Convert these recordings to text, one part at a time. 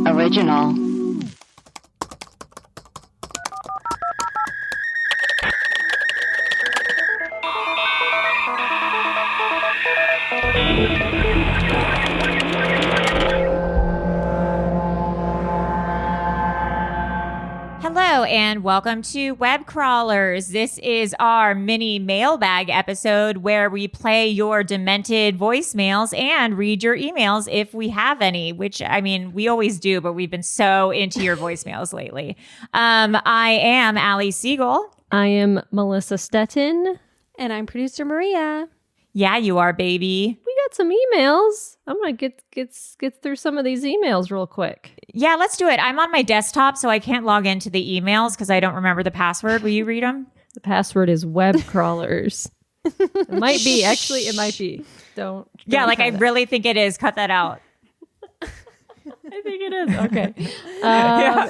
Original. Hello and welcome to Web Crawlers. This is our mini mailbag episode where we play your demented voicemails and read your emails if we have any, which I mean, we always do, but we've been so into your voicemails lately. I am Allie Siegel. I am Melissa Stettin. And I'm producer Maria. Yeah, you are, baby. We got some emails. I'm going to get through some of these emails real quick. Yeah, let's do it. I'm on my desktop, so I can't log into the emails because I don't remember the password. Will you read them? The password is web crawlers. It might be. Actually, it might be. Don't Yeah, like I that. really think it is. Cut that out. I think it is. Okay.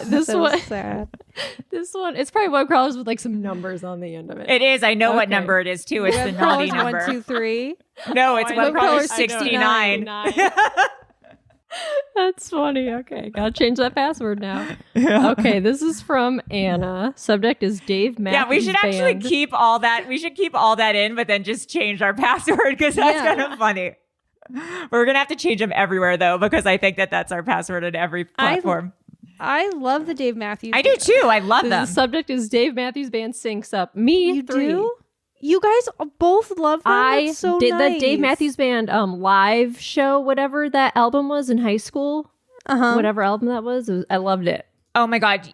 This So one. sad. This one. It's probably web crawlers with like some numbers on the end of it. It is. I know what Okay. number it is, too. It's the Web naughty crawlers number. 1, 2, 3. No, it's I web know. crawler I know. 69. That's funny. Okay. Gotta change that password now. Okay. This is from Anna. Subject is Dave Matthews Yeah, we should actually Band. keep all that. We should keep all that in, but then just change our password because that's Yeah. kind of funny. We're going to have to change them everywhere, though, because I think that that's our password in every platform. I love the Dave Matthews. I do, too. I love The them. subject is Dave Matthews Band syncs up. Me, You 3. do? You guys both love them? I That's so did nice. the Dave Matthews Band live show, whatever that album was in high school. Whatever album that was, I loved it. Oh, my God.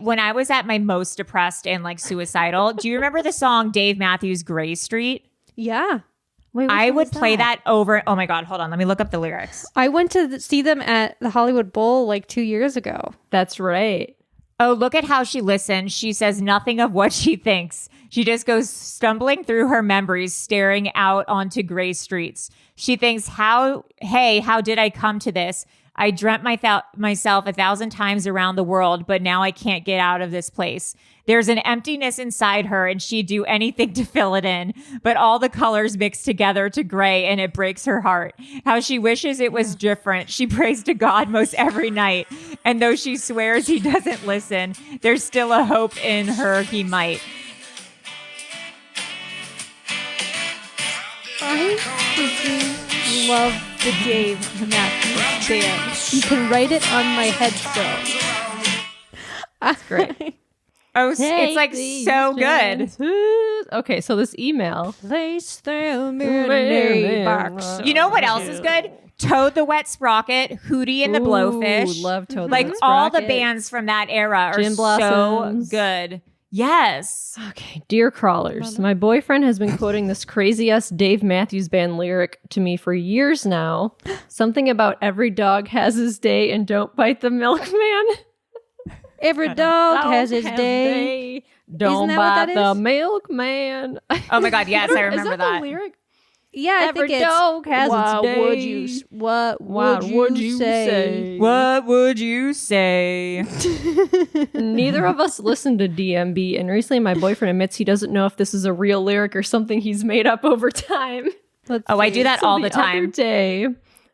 When I was at my most depressed and like suicidal, do you remember the song Dave Matthews Gray Street? Yeah. Wait, I would play that over. Oh, my God. Hold on. Let me look up the lyrics. I went to see them at the Hollywood Bowl like 2 years ago. That's right. Oh, look at how she listens. She says nothing of what she thinks. She just goes stumbling through her memories, staring out onto gray streets. She thinks, how did I come to this? I dreamt myself 1,000 times around the world, but now I can't get out of this place. There's an emptiness inside her, and she'd do anything to fill it in. But all the colors mix together to gray, and it breaks her heart. How she wishes it was different. She prays to God most every night. And though she swears he doesn't listen, there's still a hope in her he might. I freaking love the Dave Matthews Band. You can write it on my headstone. That's great. Oh, it's like so good. Okay, so this email. Place them in a box. You know what else is good? Toad the Wet Sprocket, Hootie and the Blowfish. Love Toad the Like Wet all the Sprocket. bands from that era are Gin so Blossoms. good. Yes. Okay, dear crawlers, my boyfriend has been quoting this crazy ass Dave Matthews Band lyric to me for years now. Something about every dog has his day and don't bite the milkman. Every dog has his day. Don't Isn't that what bite that the is? milkman. Oh my God. Yes, I remember is that. the lyric? Yeah, I Every think it's dog has its what would day. you what What would you say? What would you say? Neither of us listened to DMB, and recently my boyfriend admits he doesn't know if this is a real lyric or something he's made up over time. Oh, I do that all the Other time. day,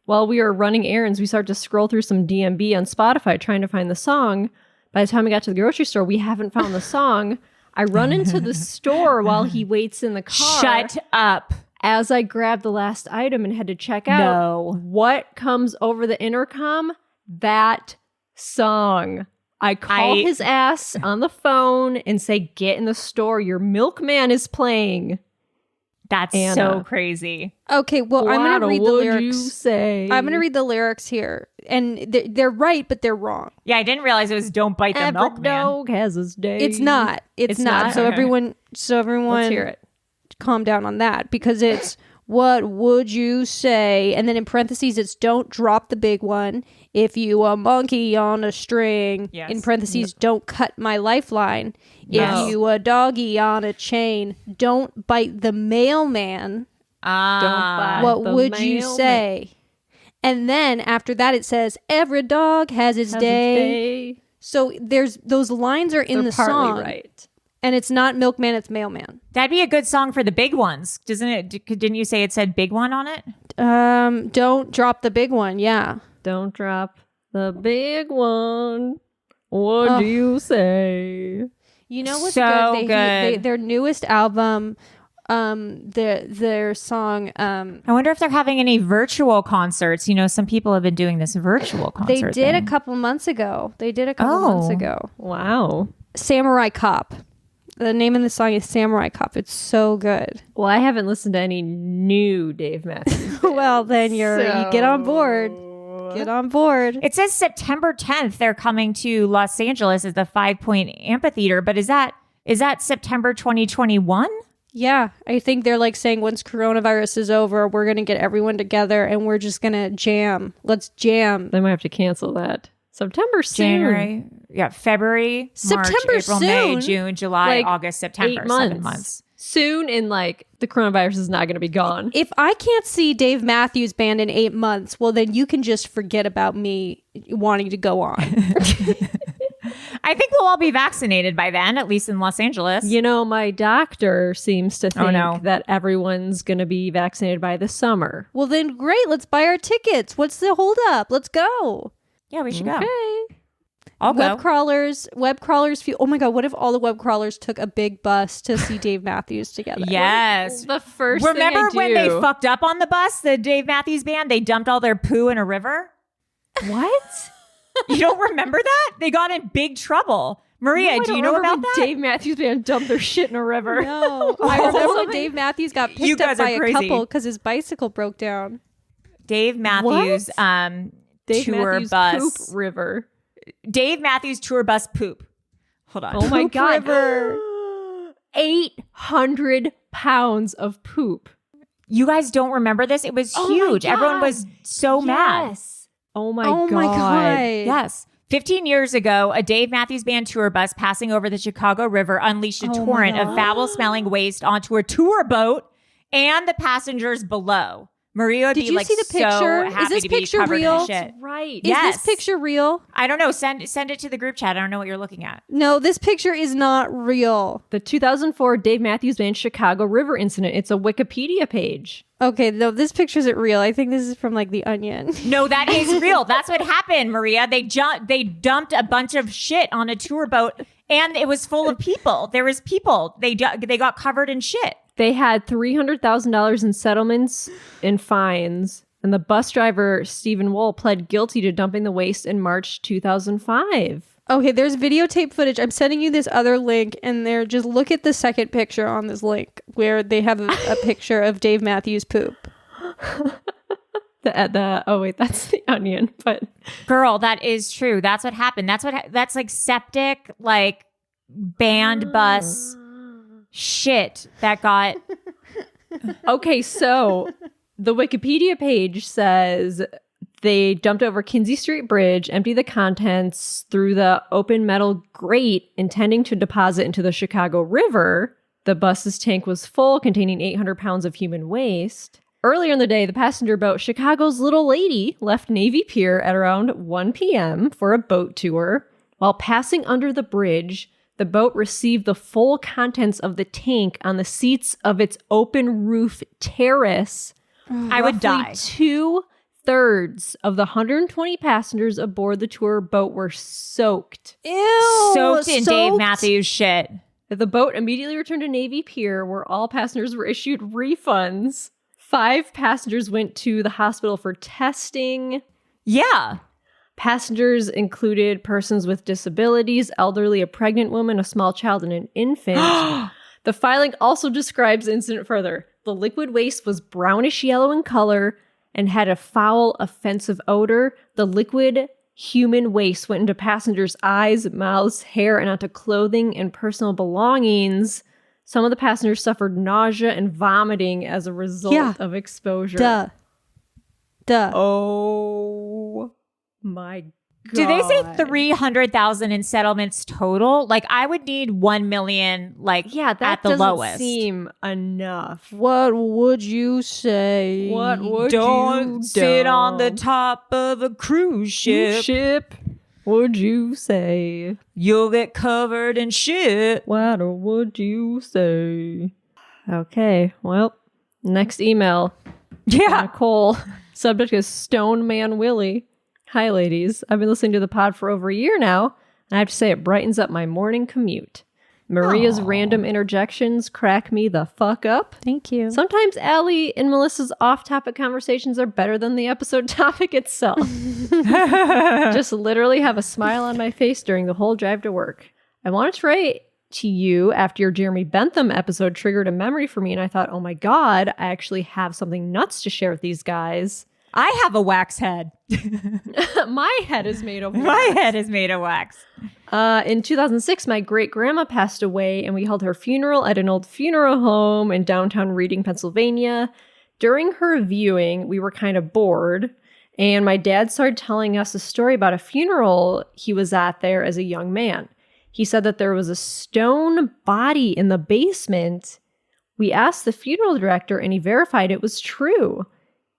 while we were running errands, we started to scroll through some DMB on Spotify trying to find the song. By the time we got to the grocery store, we haven't found the song. I run into the store while he waits in the car. Shut up. As I grabbed the last item and had to check out, No. what comes over the intercom? That song. I call his ass on the phone and say, "Get in the store. Your milkman is playing." That's Anna. so crazy. Okay, well, I'm going to read the What would you lyrics. say? I'm going to read the lyrics here. And they're right, but they're wrong. Yeah, I didn't realize it was don't bite the Every milkman. dog has his day. It's not. It's not. not? So Okay. everyone Let's hear it. calm down on that, because it's what would you say? And then in parentheses, it's don't drop the big one. If you a monkey on a string. Yes. In parentheses, don't cut my lifeline. No. If you a doggy on a chain, don't bite the mailman. Ah. What the would you mailman. say? And then after that, it says every dog has its day. So there's those lines are in They're the partly song, right. and it's not milkman, it's mailman. That'd be a good song for the big ones, doesn't it? Didn't you say it said big one on it? Don't drop the big one. Yeah. Don't drop The big one. What do you say? You know what's So good? Their newest album, their song. I wonder if they're having any virtual concerts. You know, some people have been doing this virtual concert. They did thing. a couple months ago. Wow. Samurai Cop. The name of the song is Samurai Cop. It's so good. Well, I haven't listened to any new Dave Matthews. Well, then you get on board. Get on board. It says September 10th they're coming to Los Angeles at the 5 Point Amphitheater, but is that September 2021? Yeah, I think they're like saying once coronavirus is over, we're going to get everyone together and we're just going to jam. Let's jam. They might have to cancel that. September soon. January. Yeah, February, September March, April, May, soon? June, July, Like August, September. 8 months. 7 months. Soon, and like the coronavirus is not going to be gone. If I can't see Dave Matthews Band in 8 months, well, then you can just forget about me wanting to go on. I think we'll all be vaccinated by then, at least in Los Angeles. You know, my doctor seems to think no. that everyone's going to be vaccinated by the summer. Well, then great. Let's buy our tickets. What's the holdup? Let's go. Yeah, we should go. Okay. I'll go. Web crawlers feel. Oh my God! What if all the web crawlers took a big bus to see Dave Matthews together? Yes. The first Remember thing I when they do- fucked up on the bus, the Dave Matthews Band? They dumped all their poo in a river? What? You don't remember that? They got in big trouble. Maria, do you know about that? Dave Matthews Band dumped their shit in a river. No, I remember when Dave Matthews got You picked up guys are by a crazy. couple because his bicycle broke down. Dave Matthews Dave tour Matthews bus. Poop River. Dave Matthews tour bus poop. Hold on. Oh my Poop God. river. 800 pounds of poop. You guys don't remember this? It was Oh my huge. Everyone God. was so mad. Yes. Oh my Oh God. my God. Yes. 15 years ago, a Dave Matthews Band tour bus passing over the Chicago River unleashed a Oh my torrent of God. foul-smelling waste onto a tour boat and the passengers below. Maria would Did be you like see the so picture? Is happy this to be picture covered real? in shit. Right. Is Yes. this picture real? I don't know. Send it to the group chat. I don't know what you're looking at. No, this picture is not real. The 2004 Dave Matthews Band Chicago River incident. It's a Wikipedia page. Okay, no, this picture isn't real. I think this is from like The Onion. No, that is real. That's what happened, Maria. They dumped a bunch of shit on a tour boat, and it was full of people. There was people. They got covered in shit. They had $300,000 in settlements and fines, and the bus driver, Stephen Wool, pled guilty to dumping the waste in March 2005. Okay, there's videotape footage. I'm sending you this other link, and there, just look at the second picture on this link where they have a picture of Dave Matthews poop. Oh wait, that's The Onion, but Girl, that is true. That's what happened. That's like septic, like band bus shit that got. okay, so the Wikipedia page says they dumped over Kinsey Street Bridge, emptied the contents through the open metal grate, intending to deposit into the Chicago River. The bus's tank was full, containing 800 pounds of human waste. Earlier in the day, the passenger boat Chicago's Little Lady left Navy Pier at around 1 p.m. for a boat tour. While passing under the bridge, the boat received the full contents of the tank on the seats of its open roof terrace. I would die. 2/3 of the 120 passengers aboard the tour boat were soaked. Ew! Soaked in Dave soaked? Matthews shit. The boat immediately returned to Navy Pier, where all passengers were issued refunds. 5 passengers went to the hospital for testing. Yeah. Passengers included persons with disabilities, elderly, a pregnant woman, a small child, and an infant. The filing also describes the incident further. The liquid waste was brownish yellow in color and had a foul, offensive odor. The liquid human waste went into passengers' eyes, mouths, hair, and onto clothing and personal belongings. Some of the passengers suffered nausea and vomiting as a result of exposure. Duh. Oh my God. Do they say 300,000 in settlements total? Like, I would need 1 million, like, Yeah, that at the doesn't lowest. seem enough. What would you say? What would Don't you sit on the do? top of a cruise ship. Would you say? You'll get covered in shit. What would you say? Okay, well, next email. Yeah. Nicole. Subject is Stone Man Willie. Hi, ladies. I've been listening to the pod for over a year now, and I have to say it brightens up my morning commute. Maria's Aw. random interjections crack me the fuck up. Thank you. Sometimes Allie and Melissa's off-topic conversations are better than the episode topic itself. Just literally have a smile on my face during the whole drive to work. I wanted to write to you after your Jeremy Bentham episode triggered a memory for me, and I thought, oh my god, I actually have something nuts to share with these guys. I have a wax head. My head is made of wax. My head is made of wax. In 2006, my great-grandma passed away, and we held her funeral at an old funeral home in downtown Reading, Pennsylvania. During her viewing, we were kind of bored, and my dad started telling us a story about a funeral he was at there as a young man. He said that there was a stone body in the basement. We asked the funeral director, and he verified it was true.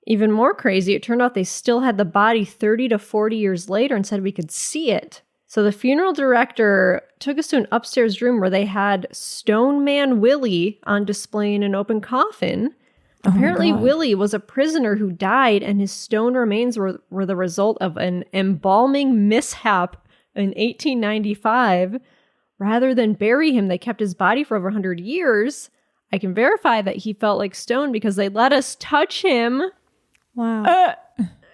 Even more crazy, it turned out they still had the body 30 to 40 years later and said we could see it. So the funeral director took us to an upstairs room where they had Stone Man Willie on display in an open coffin. Apparently, Willie was a prisoner who died, and his stone remains were the result of an embalming mishap in 1895. Rather than bury him, they kept his body for over 100 years. I can verify that he felt like stone because they let us touch him. Wow.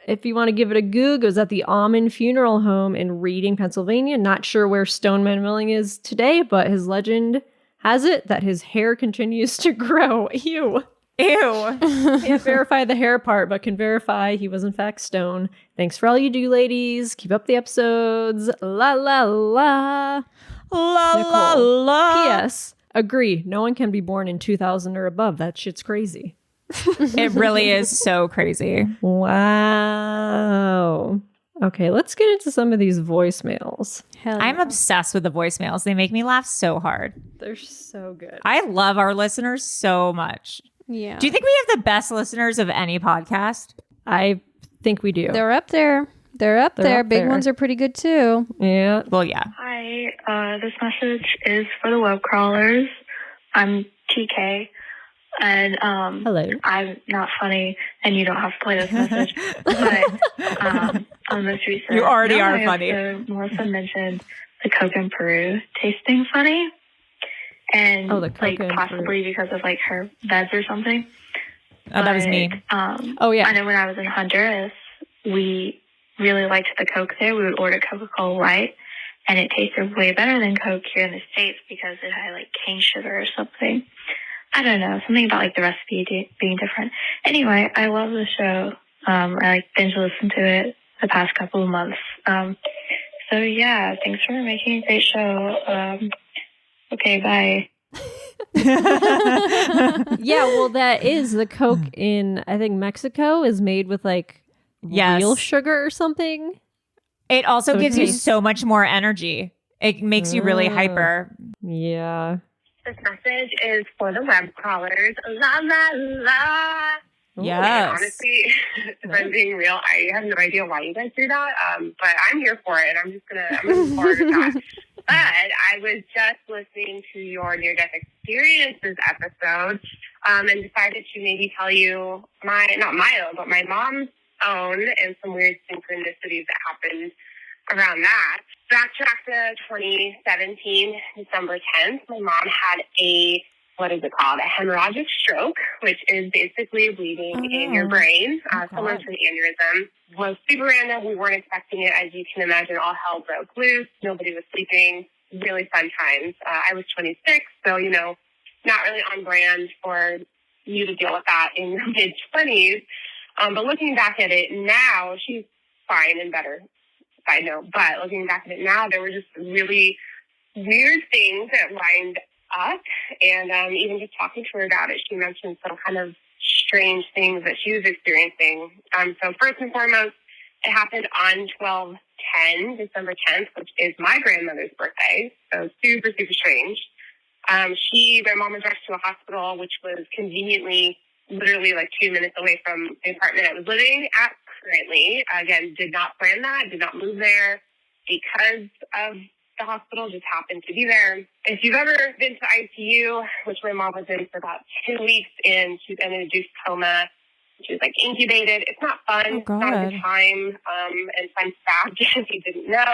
If you want to give it a Goog, it was at the Almond Funeral Home in Reading, Pennsylvania. Not sure where Stoneman Willing is today, but his legend has it that his hair continues to grow. Ew. Ew. Can't verify the hair part, but can verify he was in fact stone. Thanks for all you do, ladies. Keep up the episodes. La la la. La Nicole. la la. P.S. Agree. No one can be born in 2000 or above. That shit's crazy. It really is so crazy. Wow. Okay, let's get into some of these voicemails. Hell I'm yeah. obsessed with the voicemails. They make me laugh so hard. They're so good. I love our listeners so much. Yeah. Do you think we have the best listeners of any podcast? I think we do. They're up there. They're up there. up Big there. ones are pretty good too. Yeah. Well, yeah. Hi, this message is for the web crawlers. I'm TK, and Hello. I'm not funny, and you don't have to play this message. But on the most recent, You already are episode, funny. Melissa mentioned the Coke in Peru tasting funny, and Oh, the Coke like in possibly because of like her meds or something. Oh, that was But, me. Oh, yeah. I know when I was in Honduras, we really liked the Coke there. We would order Coca-Cola Light, and it tasted way better than Coke here in the States because it had like cane sugar or something. I don't know, something about like the recipe being different. Anyway, I love the show. I like binge listened to it the past couple of months. So yeah, thanks for making a great show. Okay, bye. Yeah, well, that is the Coke in, I think, Mexico is made with like Yes. real sugar or something. It also So it gives you tastes- so much more energy. It makes you really hyper. Yeah. This message is for the web crawlers. La la la. Yes. And honestly, if I'm being real, I have no idea why you guys do that. But I'm here for it, and I'm looking forward to that. But I was just listening to your near-death experiences episode, and decided to maybe tell you not my own, but my mom's own, and some weird synchronicities that happened around that. Backtrack to 2017, December 10th. My mom had a hemorrhagic stroke, which is basically bleeding in your brain, similar to an aneurysm. Was super random. We weren't expecting it. As you can imagine, all hell broke loose. Nobody was sleeping. Really fun times. I was 26, so, not really on brand for you to deal with that in your mid-20s. But looking back at it now, she's fine and better. Side note. But looking back at it now, there were just really weird things that lined up. And even just talking to her about it, she mentioned some kind of strange things that she was experiencing. So first and foremost, it happened on 12/10, December 10th, which is my grandmother's birthday. So super, super strange. My mom was rushed to a hospital, which was conveniently literally like 2 minutes away from the apartment I was living at currently. Again, did not plan that, did not move there because of the hospital, just happened to be there. If you've ever been to ICU, which my mom was in for about 2 weeks in, she's in an induced coma. She was like incubated. It's not fun. Oh, It's not a good God. time. And fun fact, if you didn't know,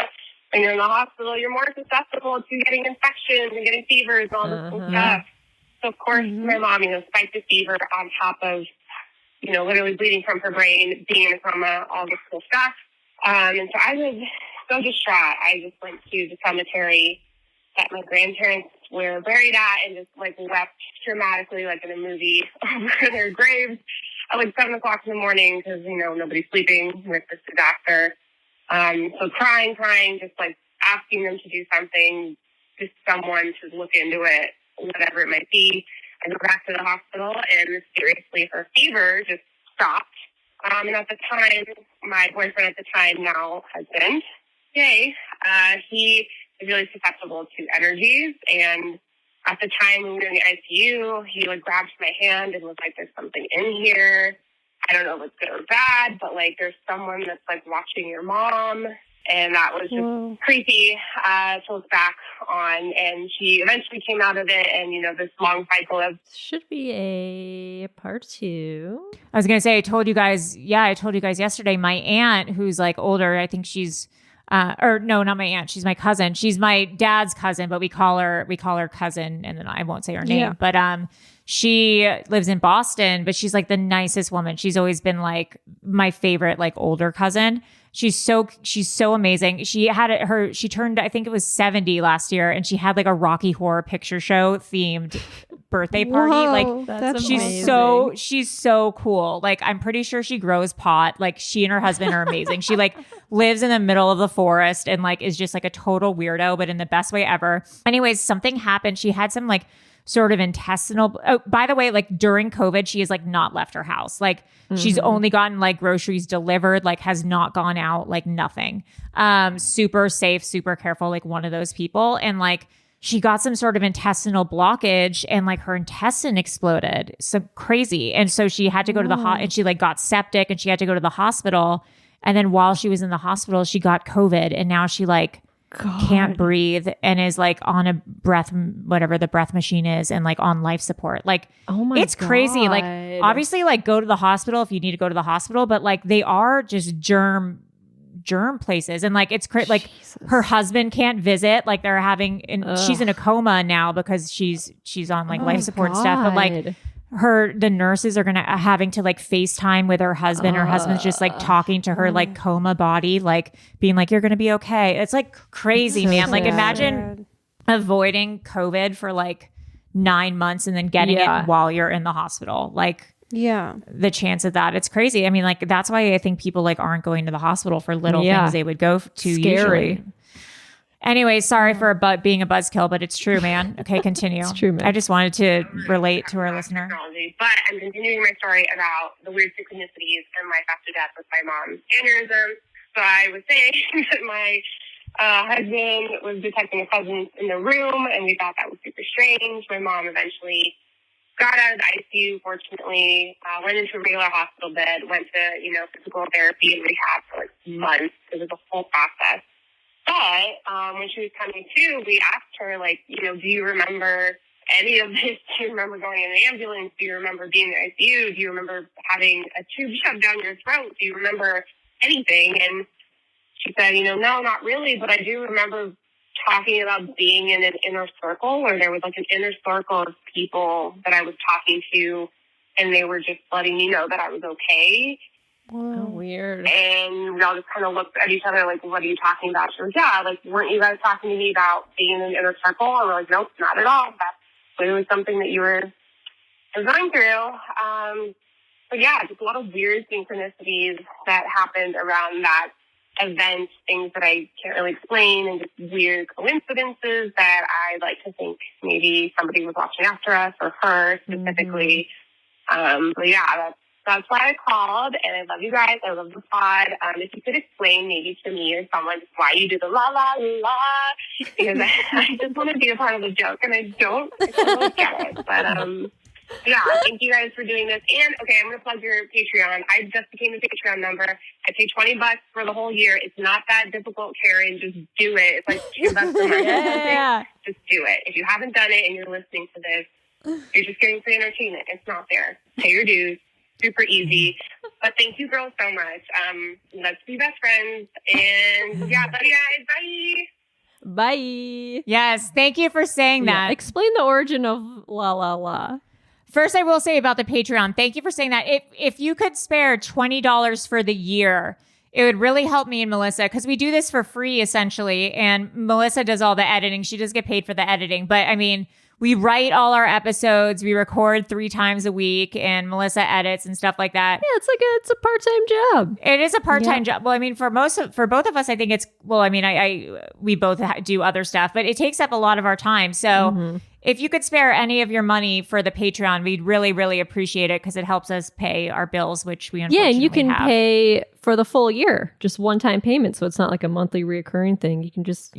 when you're in the hospital, you're more susceptible to getting infections and getting fevers and all this cool Yeah. stuff. So of course, my mom, spiked the fever on top of, literally bleeding from her brain, being in a coma, all this cool stuff. And so I was so distraught. I just went to the cemetery that my grandparents were buried at and just like wept dramatically, like in a movie, over their graves at like 7 o'clock in the morning because, nobody's sleeping with this disaster. So crying, just like asking them to do something, just someone to look into it, whatever it might be. I go back to the hospital and mysteriously her fever just stopped. And at the time, my boyfriend at the time, now husband, Jay, he is really susceptible to energies. And at the time when we were in the ICU, he like grabbed my hand and was like, "There's something in here. I don't know if it's good or bad, but like there's someone that's like watching your mom." And that was just creepy to look back on. And she eventually came out of it. And, this long cycle of... Should be a part 2. I was going to say, I told you guys yesterday, my aunt, who's like older, I think she's, or no, not my aunt. She's my cousin. She's my dad's cousin, but we call her cousin. And then I won't say her name, but, she lives in Boston, but she's like the nicest woman. She's always been like my favorite, like older cousin. She's so amazing. She turned, I think it was 70 last year, and she had like a Rocky Horror Picture Show themed birthday party. Like that's she's so cool. Like I'm pretty sure she grows pot. Like she and her husband are amazing. She like lives in the middle of the forest and like is just like a total weirdo, but in the best way ever. Anyways, something happened. She had some like sort of intestinal. Oh, by the way, like during COVID, she has like not left her house. Like she's only gotten like groceries delivered, like has not gone out, like nothing. Super safe, super careful, like one of those people. And like she got some sort of intestinal blockage and like her intestine exploded. So crazy. And so she had to go to the and she like got septic and she had to go to the hospital. And then while she was in the hospital, she got COVID and now she like can't breathe and is like on a whatever the breath machine is and like on life support. Like, it's crazy. Like obviously like go to the hospital if you need to go to the hospital, but like they are just germ places. And like, it's crazy. Like her husband can't visit, like they're having, and she's in a coma now because she's on like life support and stuff. But like the nurses are having to like FaceTime with her husband. Her husband's just like talking to her like coma body, like being like, "You're going to be okay." It's like crazy, man. Like imagine avoiding COVID for like 9 months and then getting it while you're in the hospital. Like the chance of that, it's crazy. I mean, like that's why I think people like aren't going to the hospital for little things they would go to usually. Anyway, sorry for being a buzzkill, but it's true, man. Okay, continue. It's true, man. I just wanted to relate to our listener. But I'm continuing my story about the weird synchronicities and my faster death with my mom's aneurysm. So I was saying that my husband was detecting a presence in the room, and we thought that was super strange. My mom eventually got out of the ICU, fortunately, went into a regular hospital bed, went to, physical therapy and rehab for like months. It was a whole process. But when she was coming to, we asked her, like, do you remember any of this? Do you remember going in an ambulance? Do you remember being in the ICU? Do you remember having a tube shoved down your throat? Do you remember anything? And she said, no, not really, but I do remember talking about being in an inner circle where there was like an inner circle of people that I was talking to, and they were just letting me know that I was okay. Oh, weird. And we all just kind of looked at each other like, "What are you talking about?" She was, "Yeah, like, weren't you guys talking to me about being in an inner circle?" And we're like, "Nope, not at all. That's literally something that you were going through." But yeah, just a lot of weird synchronicities that happened around that event, things that I can't really explain, and just weird coincidences that I like to think maybe somebody was watching after us or her specifically. But yeah, that's why I called, and I love you guys. I love the pod. If you could explain maybe to me or someone just why you do the la, la, la, because I just want to be a part of the joke, and I don't really get it. But yeah, thank you guys for doing this. And, okay, I'm going to plug your Patreon. I just became a Patreon member. I pay $20 for the whole year. It's not that difficult, Karen. Just do it. It's like $2 a month or something. Just do it. If you haven't done it and you're listening to this, you're just getting free entertainment. It's not there. Pay your dues. super easy. But thank you girls so much. Let's be best friends. And yeah, bye guys. Bye. Bye. Yes, thank you for saying that. Explain the origin of La La La. First, I will say about the Patreon, thank you for saying that. If you could spare $20 for the year, it would really help me and Melissa, because we do this for free, essentially. And Melissa does all the editing. She does get paid for the editing. But I mean, we write all our episodes. We record 3 times a week, and Melissa edits and stuff like that. Yeah, it's a part-time job. It is a part-time job. Well, I mean, for both of us, I think it's, well, I mean, we both do other stuff, but it takes up a lot of our time. So if you could spare any of your money for the Patreon, we'd really, really appreciate it, because it helps us pay our bills, which we unfortunately and you can have. pay for the full year, just one-time payment. So it's not like a monthly reoccurring thing. You can just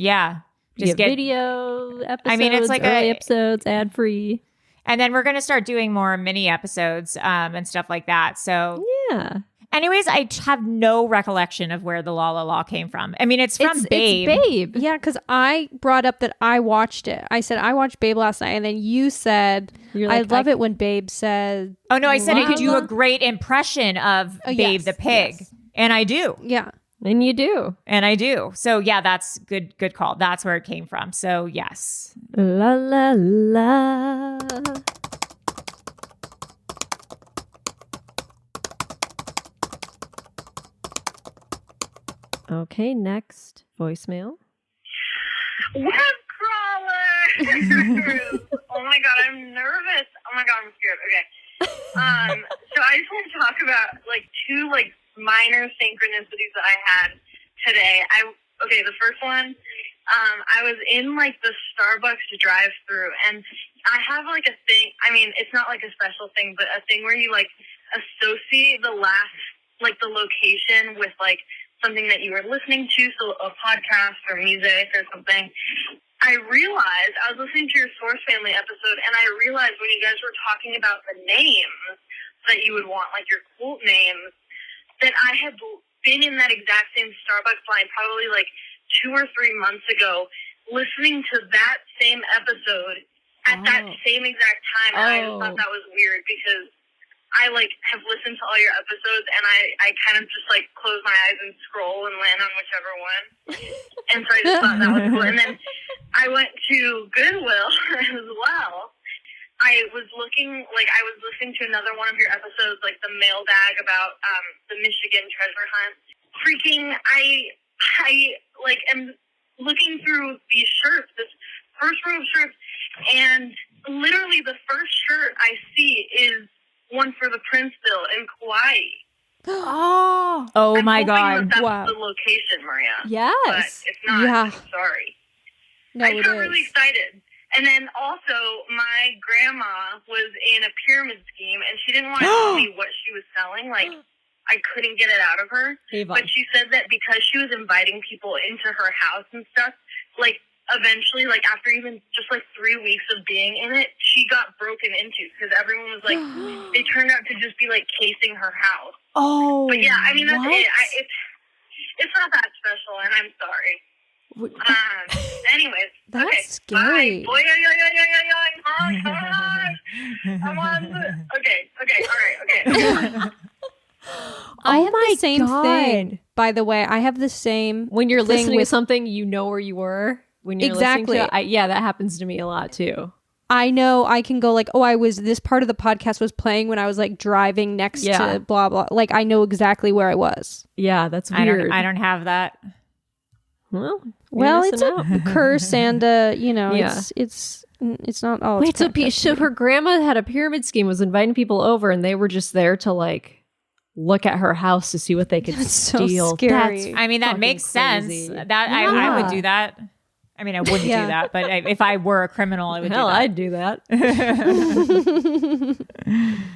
just get video episodes. I mean, it's like early episodes, ad-free. And then we're going to start doing more mini episodes and stuff like that. So yeah. Anyways, I have no recollection of where the La La La came from. I mean, it's from Babe. It's Babe. Yeah, because I brought up that I watched it. I said I watched Babe last night, and then you said I love it when Babe said. Oh no, I said I La could do La. a great impression of Babe yes, the pig, yes. and I do. Yeah. And you do. And I do. So yeah, that's good call. That's where it came from. So yes. La la la. Okay, next voicemail. Web crawler! Oh my god, I'm nervous. Oh my god, I'm scared. Okay. So I just want to talk about like 2 like minor synchronicities that I had today. The first one, I was in like the Starbucks drive-through, and I have like a thing. I mean, it's not like a special thing, but a thing where you like associate the location with like something that you were listening to, so a podcast or music or something. I realized, I was listening to your Source Family episode, and I realized when you guys were talking about the names that you would want, like your cult names, that I had been in that exact same Starbucks line probably like 2 or 3 months ago, listening to that same episode at that same exact time. And I just thought that was weird, because I like have listened to all your episodes, and I kind of just like close my eyes and scroll and land on whichever one. And so I just thought that was cool. And then I went to Goodwill as well. I was listening to another one of your episodes, like the mailbag about the Michigan treasure hunt. I like am looking through these shirts, this first row of shirts, and literally the first shirt I see is one for the Prince bill in Kauai. Oh my God. That's the location, Maria. Yes. But if not, I'm sorry. No, I got really excited. And then also, my grandma was in a pyramid scheme, and she didn't want to tell me what she was selling. Like, I couldn't get it out of her. But she said that because she was inviting people into her house and stuff, like, eventually, like, after even just, like, 3 weeks of being in it, she got broken into, because everyone was, like, they turned out to just be, like, casing her house. Oh, but, yeah, I mean, that's it. It's not that special, and I'm sorry. Anyways, that's scary. Bye. I'm on the... Okay, all right. I have the same thing, by the way. I have the same... When you're listening to something, you know where you were. When you're listening to it. Yeah, that happens to me a lot, too. I know I can go like, this part of the podcast was playing when I was like driving next to blah, blah. Like, I know exactly where I was. Yeah, that's weird. I don't have that. Well, it's a curse, and it's not all. Wait, so her grandma had a pyramid scheme, was inviting people over, and they were just there to like look at her house to see what they could steal. So scary. That makes sense. That I would do that. I mean, I wouldn't do that, but if I were a criminal, I would do that. I'd do that.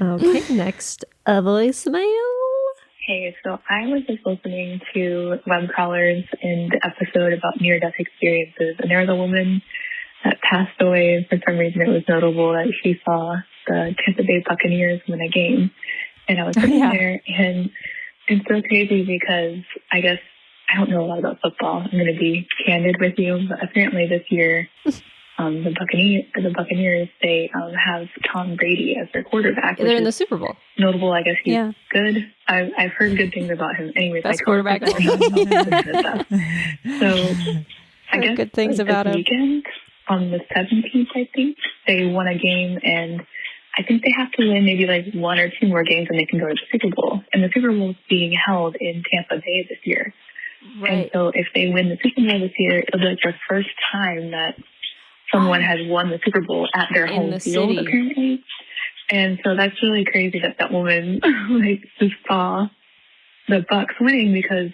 Okay, next, a voicemail. Hey, so I was just listening to Web Crawlers in the episode about near-death experiences, and there was a woman that passed away. For some reason, it was notable that she saw the Tampa Bay Buccaneers win a game, and I was sitting there, and it's so crazy because I guess I don't know a lot about football. I'm going to be candid with you, but apparently this year the Buccaneers, they have Tom Brady as their quarterback. They're in the Super Bowl. Notable, I guess. He's Yeah. good. I've heard good things about him. Anyways, Best quarterback. So I Heard guess good things like, about this him. weekend on the 17th, I think they won a game, and I think they have to win maybe like one or two more games, and they can go to the Super Bowl. And the Super Bowl is being held in Tampa Bay this year. And so if they win the Super Bowl this year, it'll be like the first time that someone has won the Super Bowl at their In home the field, city. apparently. And so that's really crazy that woman like just saw the Bucks winning, because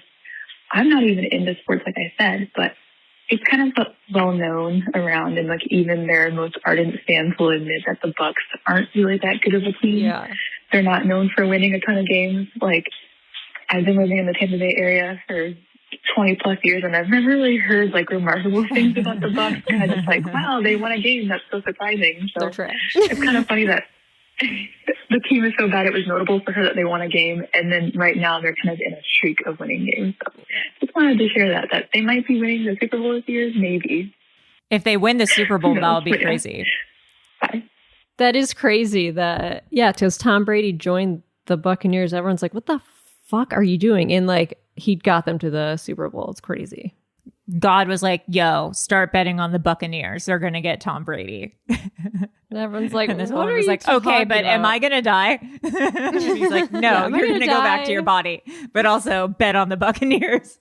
I'm not even into sports, like I said, but it's kind of well known around, and like even their most ardent fans will admit that the Bucks aren't really that good of a team. Yeah. They're not known for winning a ton of games. Like, I've been living in the Tampa Bay area for 20 plus years, and I've never really heard like remarkable things about the Bucks. And I just like, wow, they won a game. That's so surprising. So They're trash. it's kind of funny that the team is so bad it was notable for her that they won a game, and then right now they're kind of in a streak of winning games. So just wanted to share that they might be winning the Super Bowl this year, maybe. If they win the Super Bowl, No, that'll be but yeah. crazy. Bye. That is crazy. Because Tom Brady joined the Buccaneers. Everyone's like, what the fuck are you doing? And like, he got them to the Super Bowl. It's crazy. God was like, yo, start betting on the Buccaneers. They're going to get Tom Brady. And everyone's like, And this what woman are was you like, okay, talking but am about? I going to die? He's like, no, Yeah, am I you're gonna going to go back die? to your body, but also bet on the Buccaneers.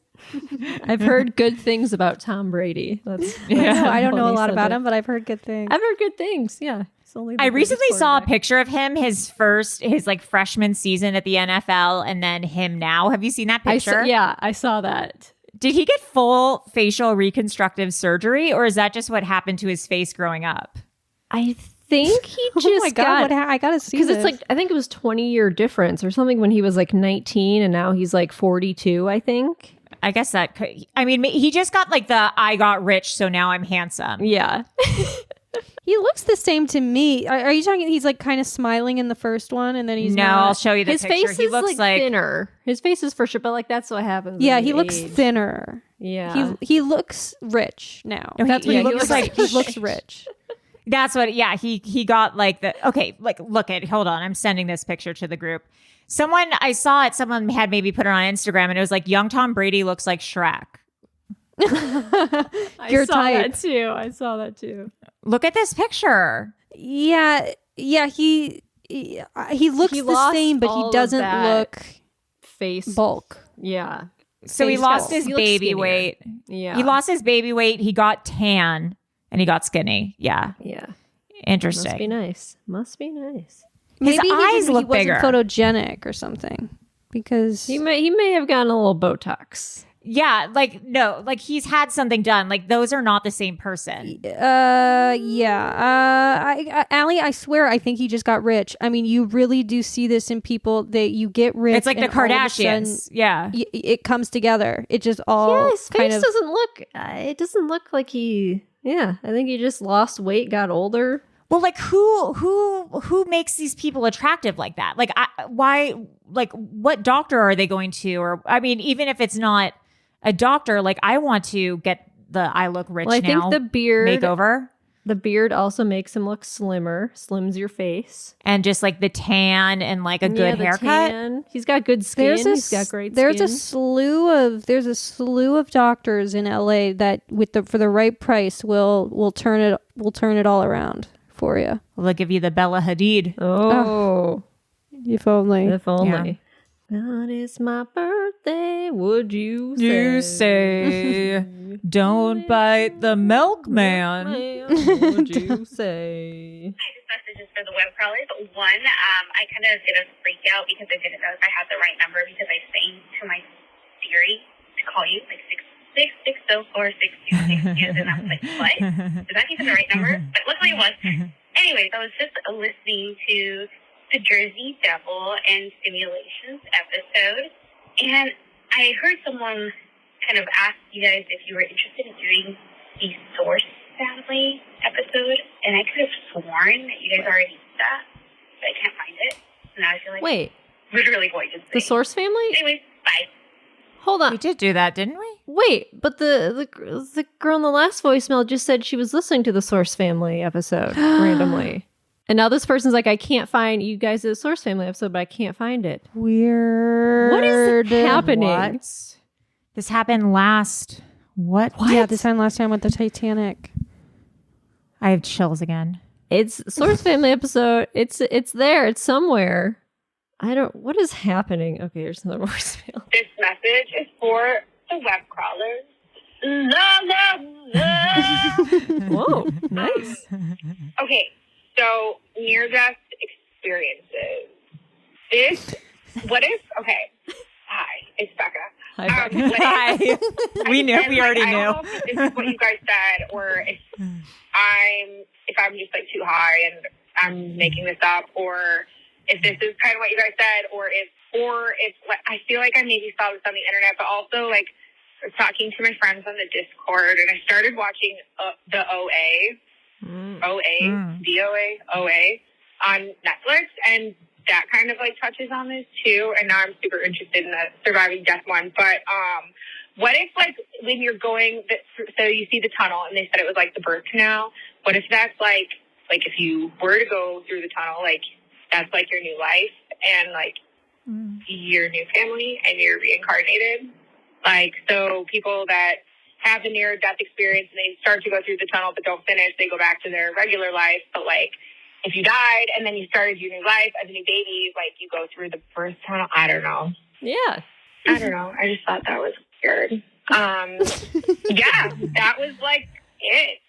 I've heard good things about Tom Brady. That's I don't know a funny lot said about that. him, but I've heard good things. I've heard good things. Yeah. He's only the I greatest recently saw a quarterback. picture of him, his like freshman season at the NFL, and then him now. Have you seen that picture? I saw that. Did he get full facial reconstructive surgery, or is that just what happened to his face growing up? I think he just Oh my God, got I gotta see because this. it's like I think it was 20-year difference or something when he was like 19 and now he's like 42. I think. I guess that could, I mean, he just got like the I got rich, so now I'm handsome. Yeah. He looks the same to me. Are you talking? He's like kind of smiling in the first one, and then he's No, not? I'll show you the His picture. face He is looks like thinner. His face is for sure, but like that's what happens. Yeah, when he you looks age. thinner. Yeah. He looks rich now. No, That's what yeah, he he looks looks like. like- He looks rich. That's what, yeah, he got like the, okay, like, look at, hold on, I'm sending this picture to the group. Someone had maybe put it on Instagram, and it was like, young Tom Brady looks like Shrek. Your type. I saw that too. Look at this picture. Yeah. He looks He the lost same, but all he of doesn't that look Face. bulk. Yeah. So he Face lost skull. his He looks baby skinnier. weight. Yeah. He lost his baby weight. He got tan, and he got skinny. Yeah. Yeah. Must be Interesting. nice. Must be nice. His Maybe eyes look he wasn't bigger. photogenic or something. Because He may have gotten a little Botox. Yeah. Like, no, like he's had something done. Like, those are not the same person. Allie, I swear, I think he just got rich. I mean, you really do see this in people that you get rich. It's like the and all of a Kardashians. sudden, Yeah. it comes together. It just all Yeah, his kind face of. doesn't look. It doesn't look like he. Yeah, I think he just lost weight, got older. Well, like who makes these people attractive like that? Like, why? Like, what doctor are they going to? Or I mean, even if it's not a doctor, like I want to get the I look rich Well, I now think the beard makeover, The beard also makes him look slimmer, slims your face. and just like the tan and like a good the haircut. tan. He's got good skin. He's got great there's skin. a slew of doctors in LA that for the right price will turn it all around for you. Well, they'll give you the Bella Hadid. Oh, If only. if only. God, it's my birthday. Would you say? You say, "Don't bite the milkman." Would you say? This message is for the web crawlers. One, I kind of did a freak out because I didn't know if I had the right number because I sang to my Siri to call you like 666046262, and I was like, what? Is that even the right number? But luckily it was. Anyways, I was just listening to the Jersey Devil and Simulations episode, and I heard someone kind of ask you guys if you were interested in doing the Source family episode, and I could have sworn that you guys already did that, but I can't find it. And now I feel like Wait, literally going to the Source family? Anyways, bye. Hold on. We did do that, didn't we? Wait, but the girl in the last voicemail just said she was listening to the Source Family episode randomly. And now this person's like, I can't find you guys' the Source Family episode, but I can't find it. Weird. What is happening? What? This happened last... What? Yeah, this time last time with the Titanic. I have chills again. It's Source Family episode. It's there. It's somewhere. What is happening? Okay, here's another voicemail. This message is for the web crawlers. Love. Whoa, nice. Okay, so near-death experiences. Okay. Hi, it's Becca. Hi, Becca. What Hi. if- We knew. and, We already I knew. don't know if this is what you guys said, or if I'm just like too high and I'm making this up, or if this is kind of what you guys said, or if I feel like I maybe saw this on the internet, but also like I was talking to my friends on the Discord, and I started watching the OA on Netflix, and that kind of like touches on this too. And now I'm super interested in the surviving death one. But what if like when you're going, so you see the tunnel, and they said it was like the birth canal. What if that's like if you were to go through the tunnel, like that's like your new life and like your new family, and you're reincarnated? Like, so people that have the near-death experience and they start to go through the tunnel but don't finish, they go back to their regular life. But like, if you died and then you started your new life as a new baby, like you go through the birth tunnel. I don't know. Yeah. I don't know. I just thought that was weird. Yeah, that was like it.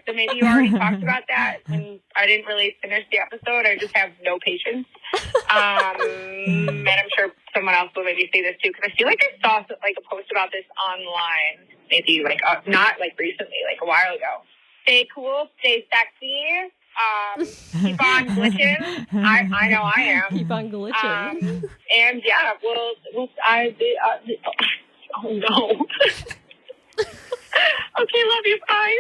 So maybe you already talked about that, and I didn't really finish the episode. I just have no patience. And I'm sure someone else will maybe see this too, because I feel like I saw like a post about this online, maybe like not like recently, like a while ago. Stay cool, stay sexy. Keep on glitching. I know I am. Keep on glitching. And yeah, oh no. Okay, love you. Bye.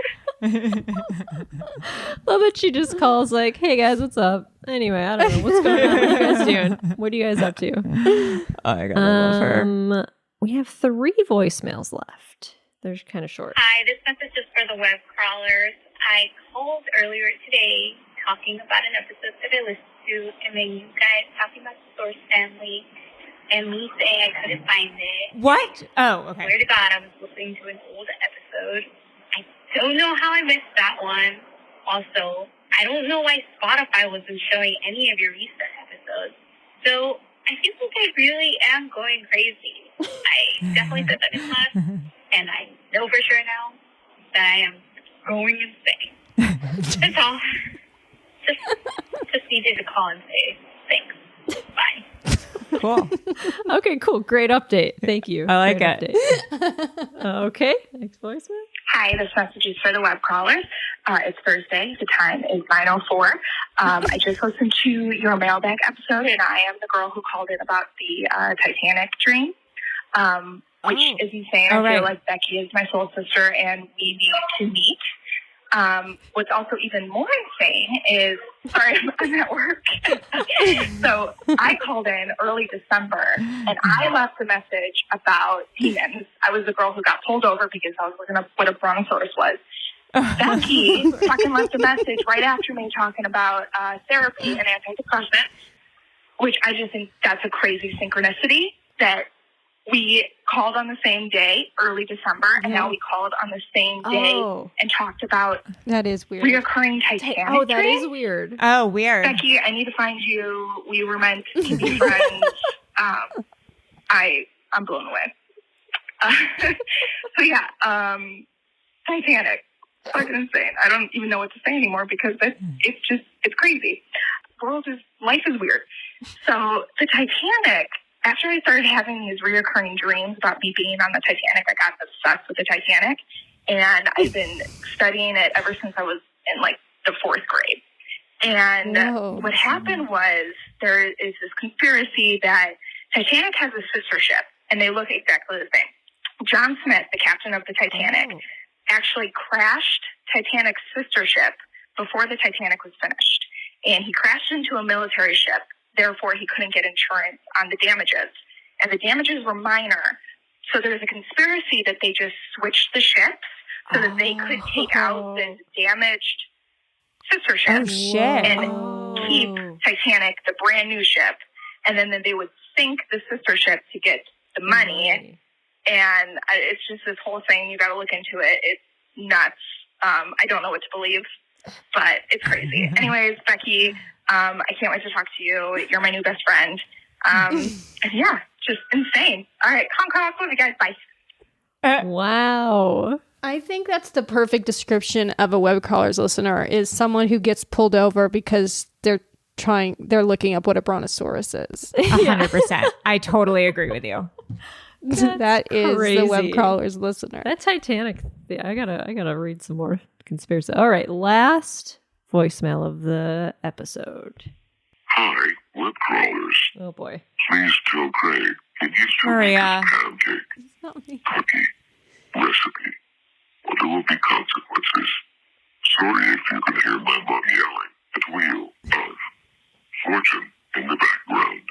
Love that she just calls like, hey guys, what's up? Anyway, I don't know. What's going on? What are you guys doing? What are you guys up to? I gotta love her. We have 3 voicemails left. They're kind of short. Hi, this message is for the web crawlers. I called earlier today talking about an episode that I listened to, and then you guys talking about the Source Family, and me saying I couldn't find it. What? Oh, okay. Swear to God, I was listening to an old episode. I don't know how I missed that one. Also, I don't know why Spotify wasn't showing any of your recent episodes. So I feel like I really am going crazy. I definitely said that in class, and I know for sure now that I am going insane. That's all. Just needed to call and say thanks. Bye. Cool. Okay, cool. Great update. Thank you. I like Great update. Okay, next voicemail. Hi, this message is for the web crawlers. It's Thursday. The time is 9:04. I just listened to your mailbag episode, and I am the girl who called in about the Titanic dream, which is insane. I feel like Becky is my soul sister, and we need to meet. What's also even more insane is, sorry, I'm at work. So I called in early December, and I left a message about demons. I was the girl who got pulled over because I was looking up what a brontosaurus was. Becky fucking left a message right after me talking about therapy and antidepressants, which I just think that's a crazy synchronicity that we called on the same day, early December, and now we called on the same day and talked about that is weird. Reoccurring Titanic. Oh, that dream. is weird. Oh, weird. Becky, I need to find you. We were meant to be friends. I'm blown away. So yeah, Titanic. Fucking insane. I don't even know what to say anymore because it's crazy. Life is weird. So the Titanic, after I started having these reoccurring dreams about me being on the Titanic, I got obsessed with the Titanic, and I've been studying it ever since I was in like the 4th grade. And what happened was there is this conspiracy that Titanic has a sister ship, and they look exactly the same. John Smith, the captain of the Titanic, actually crashed Titanic's sister ship before the Titanic was finished. And he crashed into a military ship. Therefore, he couldn't get insurance on the damages. And the damages were minor. So there's a conspiracy that they just switched the ships so that they could take out this damaged sister ship Oh, shit. and keep Titanic, the brand new ship, and then they would sink the sister ship to get the money. And it's just this whole thing. You got to look into it. It's nuts. I don't know what to believe, but it's crazy. Anyways, Becky, I can't wait to talk to you. You're my new best friend. And yeah, just insane. All right, honk, love you guys. Bye. Wow. I think that's the perfect description of a web crawler's listener is someone who gets pulled over because they're looking up what a brontosaurus is. 100%. I totally agree with you. That is the web crazy. crawler's listener. That Titanic. Yeah, I gotta read some more conspiracy. All right, last voicemail of the episode. Hi, web crawlers. Oh boy. Please tell Craig he needs to Maria. make his pancake cookie recipe, or there will be consequences. Sorry if you can hear my mom yelling at Wheel of Fortune in the background.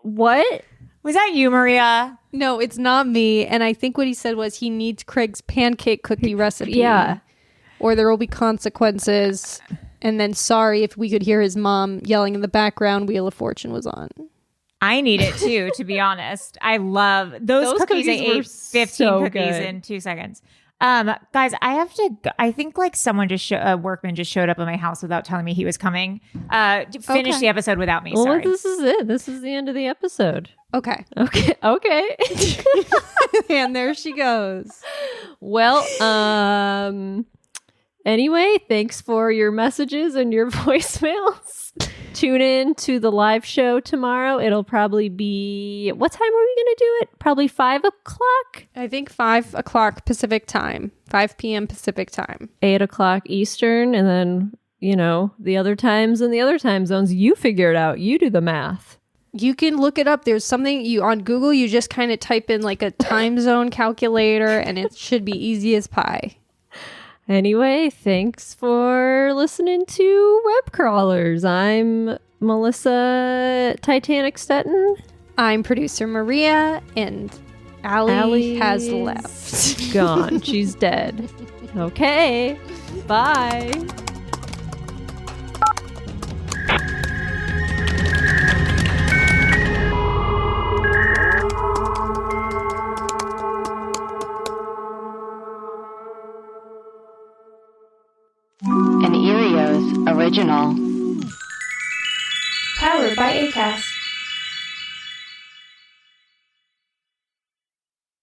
What? Was that you, Maria? No, it's not me. And I think what he said was he needs Craig's pancake cookie recipe. Yeah. Or there will be consequences. And then sorry if we could hear his mom yelling in the background, Wheel of Fortune was on. I need it too, to be honest. I love those cookies. I were ate 15 so cookies good. in 2 seconds. Guys, I have to. I think like someone a workman just showed up at my house without telling me he was coming. Finish the episode without me. Well, Sorry. this is it. This is the end of the episode. Okay. Okay. And there she goes. Well, anyway, thanks for your messages and your voicemails. Tune in to the live show tomorrow. It'll probably be, what time are we going to do it? Probably 5 o'clock? I think 5 o'clock Pacific time, 5 p.m. Pacific time. 8 o'clock Eastern. And then, the other times and the other time zones, you figure it out. You do the math. You can look it up. There's something on Google, you just kind of type in like a time zone calculator and it should be easy as pie. Anyway, thanks for listening to Web Crawlers. I'm Melissa Titanic Stetton. I'm producer Maria, and Allie has left. Gone. She's dead. Okay. Bye. An Erios original. Powered by ACAST.